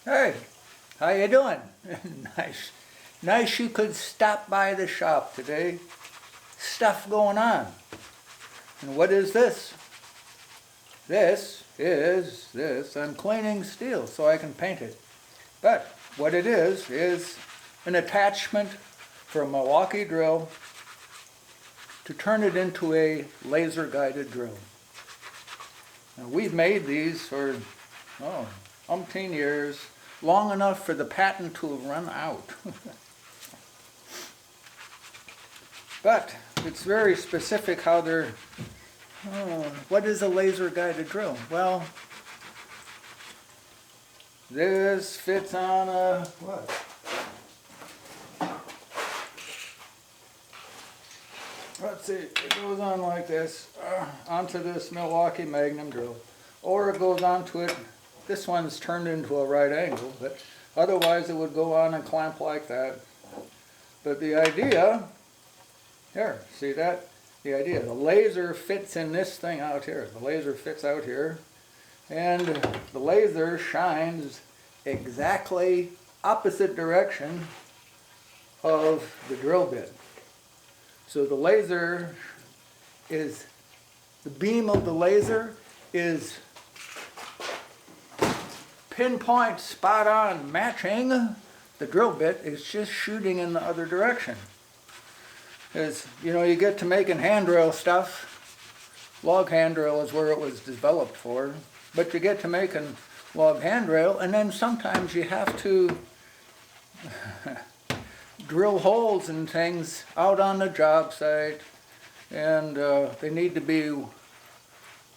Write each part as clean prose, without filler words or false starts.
Hey, how you doing? Nice. Nice you could stop by the shop today. Stuff going on. And what is this? I'm cleaning steel so I can paint it. But what it is an attachment for a Milwaukee drill to turn it into a laser guided drill. Now, we've made these for, umpteen years, long enough for the patent to have run out. But it's very specific how they're, what is a laser guided drill? Well, this fits on a, what? Let's see, it goes on like this, onto this Milwaukee Magnum drill. Or it goes onto it, this one's turned into a right angle, but otherwise it would go on and clamp like that. But the idea, here, see that? The idea, the laser fits in this thing out here. The laser fits out here, and the laser shines exactly opposite direction of the drill bit. So the laser is, the beam of the laser is pinpoint, spot on, matching the drill bit. It's just shooting in the other direction. As you know, you get to making handrail stuff. Log handrail is where it was developed for. But you get to making log handrail, and then sometimes you have to drill holes and things out on the job site, and they need to be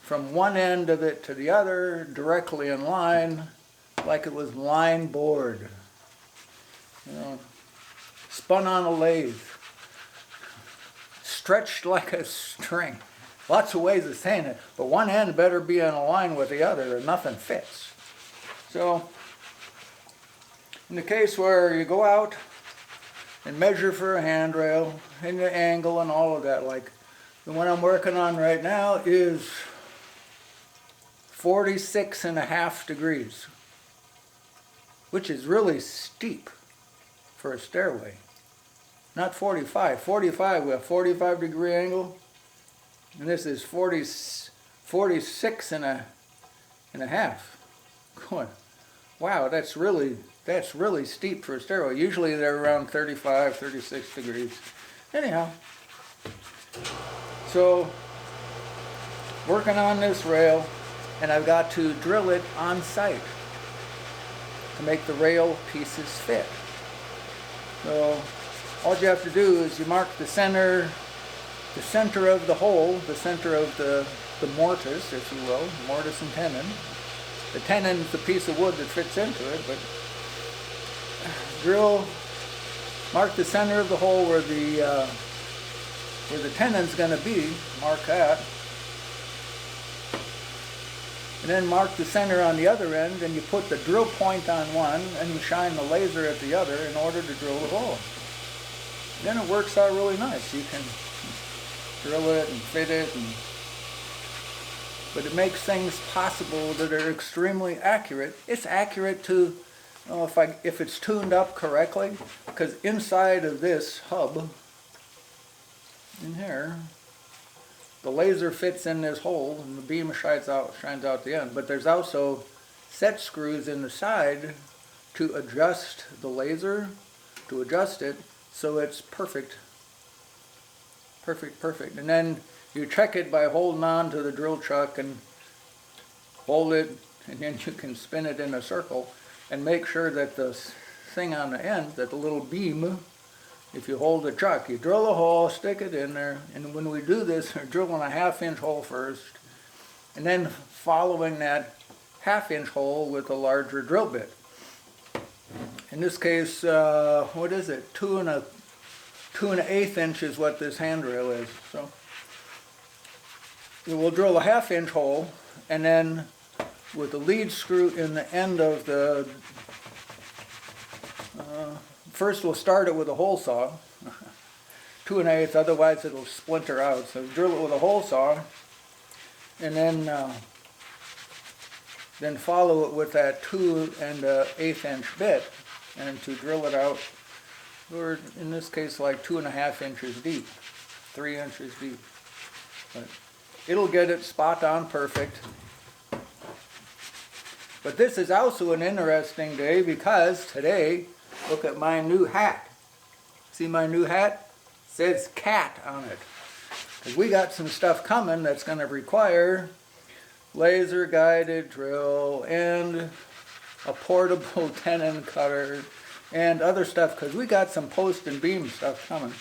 from one end of it to the other, directly in line, like it was line board. You know, spun on a lathe, stretched like a string. Lots of ways of saying it, but one end better be in a line with the other or nothing fits. So, in the case where you go out and measure for a handrail and the angle and all of that, like the one I'm working on right now is 46.5 degrees, which is really steep for a stairway. Not 45. 45 with a 45-degree angle, and this is 46 and a half. Going, wow, that's really steep for a stairway. Usually they're around 35, 36 degrees. Anyhow, so working on this rail, and I've got to drill it on site to make the rail pieces fit. So all you have to do is you mark the center of the hole, the center of the mortise, if you will, mortise and tenon. The tenon is the piece of wood that fits into it, but mark the center of the hole where the tenon's going to be, mark that. And then mark the center on the other end, and you put the drill point on one, and you shine the laser at the other in order to drill the hole. Then it works out really nice. You can drill it and fit it, but it makes things possible that are extremely accurate. It's accurate to, if it's tuned up correctly, because inside of this hub, in here, the laser fits in this hole and the beam shines out the end. But there's also set screws in the side to adjust the laser, to adjust it so it's perfect. And then you check it by holding on to the drill chuck and hold it, and then you can spin it in a circle and make sure that the thing on the end, that the little beam, if you hold the chuck, you drill a hole, stick it in there, and when we do this, we're drilling a 1/2-inch hole first, and then following that 1/2-inch hole with a larger drill bit. In this case, what is it? 2 1/8 inch is what this handrail is. So we'll drill a 1/2-inch hole, and then with the lead screw in the end of the, first we'll start it with a hole saw, 2 1/8, otherwise it'll splinter out. So drill it with a hole saw, and then then follow it with that 2 1/8 inch bit, and to drill it out, or in this case like 2.5 inches deep, 3 inches deep. But it'll get it spot on perfect. But this is also an interesting day because today, look at my new hat. See my new hat? It says cat on it. Because we got some stuff coming that's going to require laser guided drill and a portable tenon cutter and other stuff, because we got some post and beam stuff coming.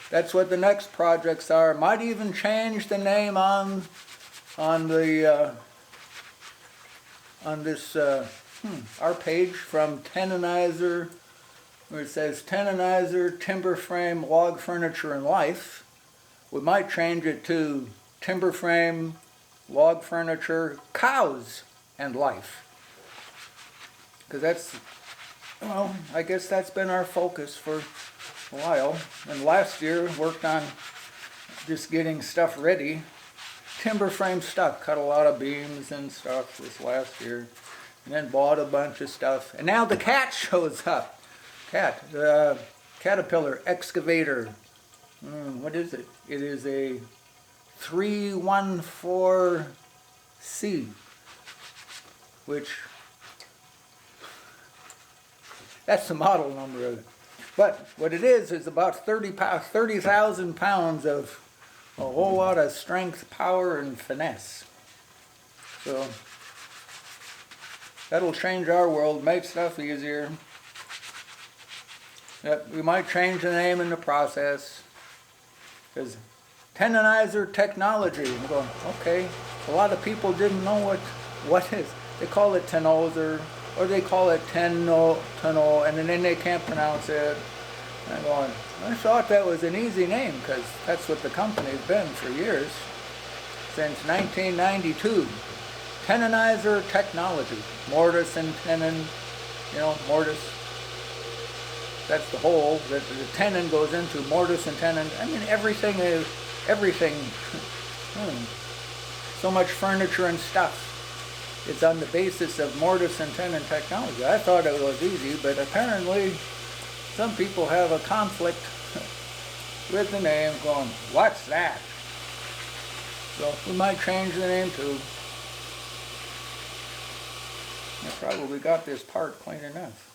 That's what the next projects are. Might even change the name on this our page from Tenonizer, where it says Tenonizer Timber Frame Log Furniture and Life. We might change it to Timber Frame Log Furniture Cows and Life. Because that's, well, I guess that's been our focus for a while. And last year worked on just getting stuff ready. Timber frame stuff, cut a lot of beams and stuff this last year. And then bought a bunch of stuff. And now the cat shows up. Cat, the Caterpillar excavator. What is it? It is a 314C, which, that's the model number of it. But what it is about 30,000 pounds of a whole lot of strength, power, and finesse. So that'll change our world, make stuff easier. Yep, we might change the name in the process. Because Tenonizer Technology, I'm going, okay, a lot of people didn't know what is. They call it Tenozer, or they call it Tenno, and then they can't pronounce it. And I'm going, I thought that was an easy name, because that's what the company's been for years, since 1992. Tenonizer Technology, mortise and tenon, mortise. That's the hole that the tenon goes into, mortise and tenon. I mean, everything. So much furniture and stuff. It's on the basis of mortise and tenon technology. I thought it was easy, but apparently some people have a conflict with the name, going, what's that? So we might change the name too. I probably got this part clean enough.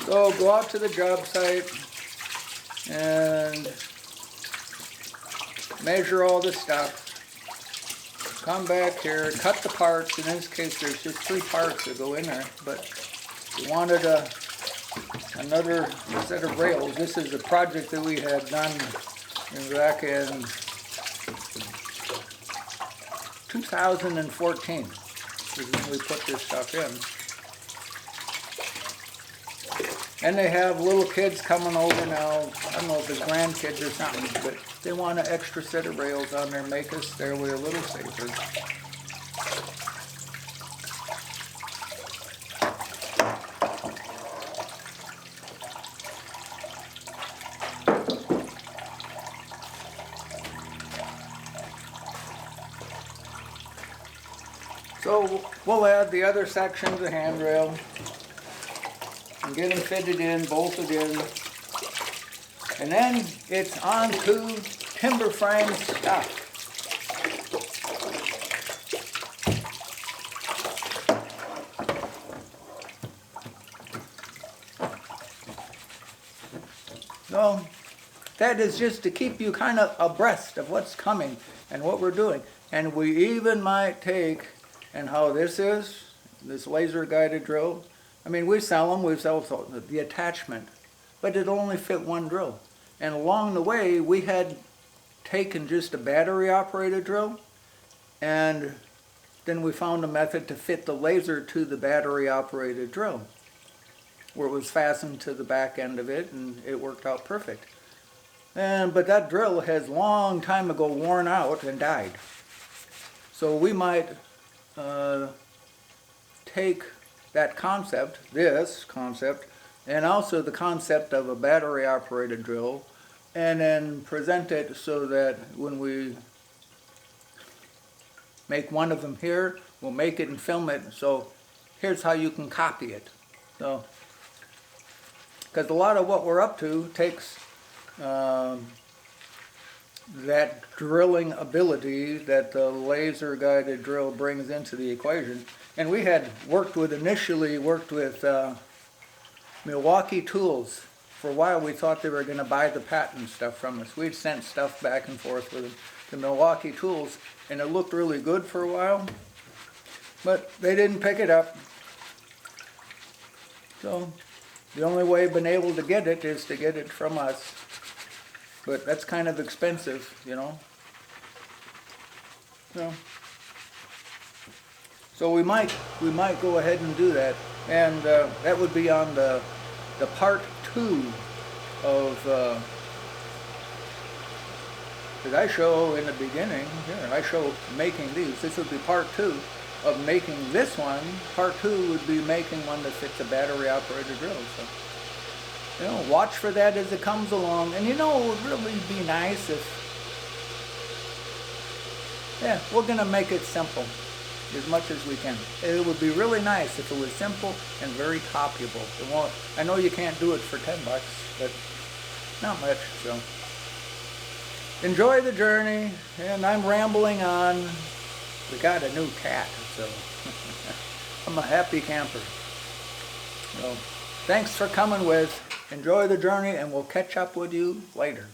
So go out to the job site and measure all the stuff. Come back here, cut the parts. In this case, there's just 3 parts that go in there, but you wanted another set of rails. This is a project that we had done back in 2014. This is when we put this stuff in. And they have little kids coming over now. I don't know if it's grandkids or something, but they want an extra set of rails on there, make us stairway a little safer. So we'll add the other sections of handrail and get them fitted in, bolted in, and then it's on to timber frame stuff. So that is just to keep you kind of abreast of what's coming and what we're doing. And we even might take, and how this is, this laser guided drill, I mean, we sell them, we sell the attachment, but it'll only fit 1 drill. And along the way, we had taken just a battery operated drill, and then we found a method to fit the laser to the battery operated drill, where it was fastened to the back end of it, and it worked out perfect. But that drill has long time ago worn out and died. So we might take that concept, this concept, and also the concept of a battery operated drill, and then present it so that when we make one of them here, we'll make it and film it. So here's how you can copy it. So, because a lot of what we're up to takes that drilling ability that the laser guided drill brings into the equation. And we had initially worked with Milwaukee Tools. For a while we thought they were going to buy the patent stuff from us. We'd sent stuff back and forth with them to Milwaukee Tools, and it looked really good for a while, but they didn't pick it up. So the only way I've been able to get it is to get it from us. But that's kind of expensive, you know. So we might go ahead and do that, and that would be on the part 2 of. Did I show in the beginning? Here, I show making these. This would be part 2 of making this one. Part 2 would be making one that fits a battery-operated drill. So, you know, watch for that as it comes along. And you know, it would really be nice if, yeah, we're going to make it simple as much as we can. It would be really nice if it was simple and very copyable. It won't, I know you can't do it for $10, but not much, so. Enjoy the journey, and I'm rambling on. We got a new cat, so I'm a happy camper. So, thanks for coming with. Enjoy the journey, and we'll catch up with you later.